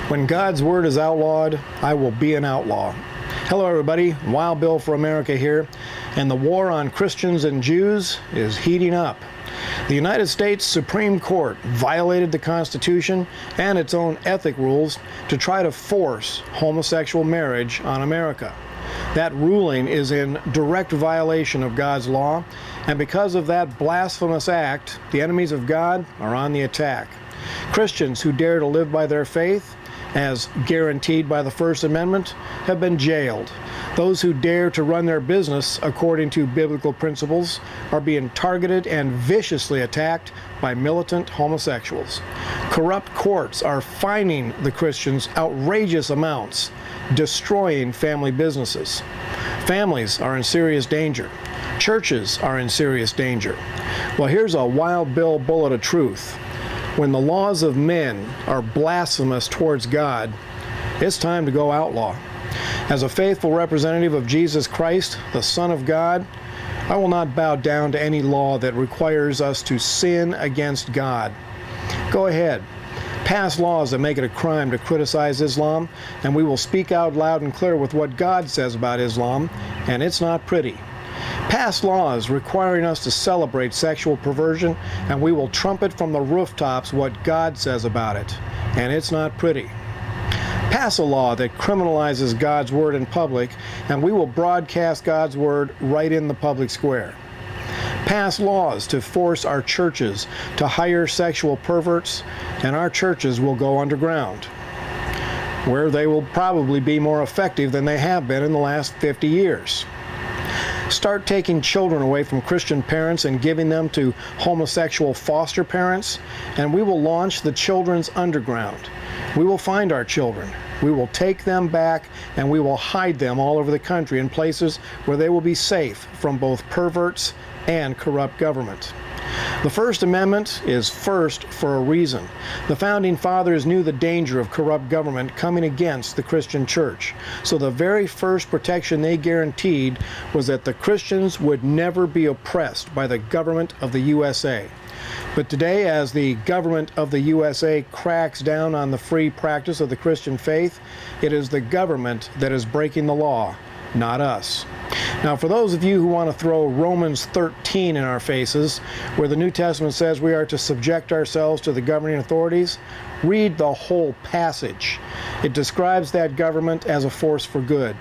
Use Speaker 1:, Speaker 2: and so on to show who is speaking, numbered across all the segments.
Speaker 1: When God's word is outlawed, I will be an outlaw. Hello everybody, Wild Bill for America here, and the war on Christians and Jews is heating up. The United States Supreme Court violated the Constitution and its own ethic rules to try to force homosexual marriage on America. That ruling is in direct violation of God's law, and because of that blasphemous act, the enemies of God are on the attack. Christians who dare to live by their faith, as guaranteed by the First Amendment, have been jailed. Those who dare to run their business according to biblical principles are being targeted and viciously attacked by militant homosexuals. Corrupt courts are fining the Christians outrageous amounts, destroying family businesses. Families are in serious danger. Churches are in serious danger. Well, here's a Wild Bill bullet of truth. When the laws of men are blasphemous towards God, it's time to go outlaw. As a faithful representative of Jesus Christ, the Son of God, I will not bow down to any law that requires us to sin against God. Go ahead. Pass laws that make it a crime to criticize Islam, and we will speak out loud and clear with what God says about Islam, and it's not pretty. Pass laws requiring us to celebrate sexual perversion, and we will trumpet from the rooftops what God says about it, and it's not pretty. Pass a law that criminalizes God's word in public, and we will broadcast God's word right in the public square. Pass laws to force our churches to hire sexual perverts, and our churches will go underground, where they will probably be more effective than they have been in the last 50 years. Start taking children away from Christian parents and giving them to homosexual foster parents, and we will launch the Children's Underground. We will find our children. We will take them back, and we will hide them all over the country in places where they will be safe from both perverts and corrupt government. The First Amendment is first for a reason. The Founding Fathers knew the danger of corrupt government coming against the Christian church. So the very first protection they guaranteed was that the Christians would never be oppressed by the government of the USA. But today, as the government of the USA cracks down on the free practice of the Christian faith, it is the government that is breaking the law, not us. Now, for those of you who want to throw Romans 13 in our faces, where the New Testament says we are to subject ourselves to the governing authorities, read the whole passage. It describes that government as a force for good.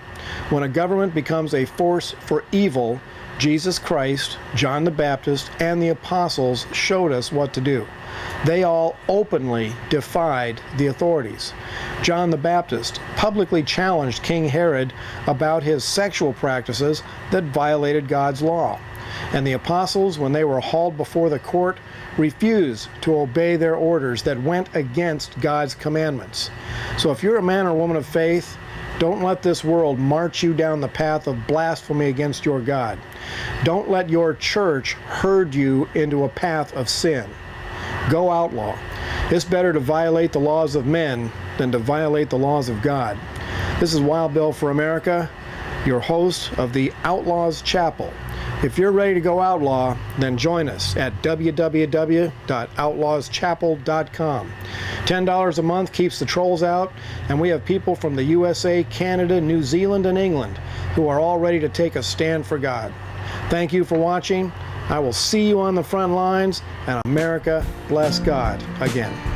Speaker 1: When a government becomes a force for evil, Jesus Christ, John the Baptist, and the apostles showed us what to do. They all openly defied the authorities. John the Baptist publicly challenged King Herod about his sexual practices that violated God's law. And the apostles, when they were hauled before the court, refused to obey their orders that went against God's commandments. So if you're a man or woman of faith, don't let this world march you down the path of blasphemy against your God. Don't let your church herd you into a path of sin. Go outlaw. It's better to violate the laws of men than to violate the laws of God. This is Wild Bill for America, your host of the Outlaws Chapel. If you're ready to go outlaw, then join us at www.outlawschapel.com. $10 a month keeps the trolls out, and we have people from the USA, Canada, New Zealand, and England who are all ready to take a stand for God. Thank you for watching. I will see you on the front lines, and America bless God again.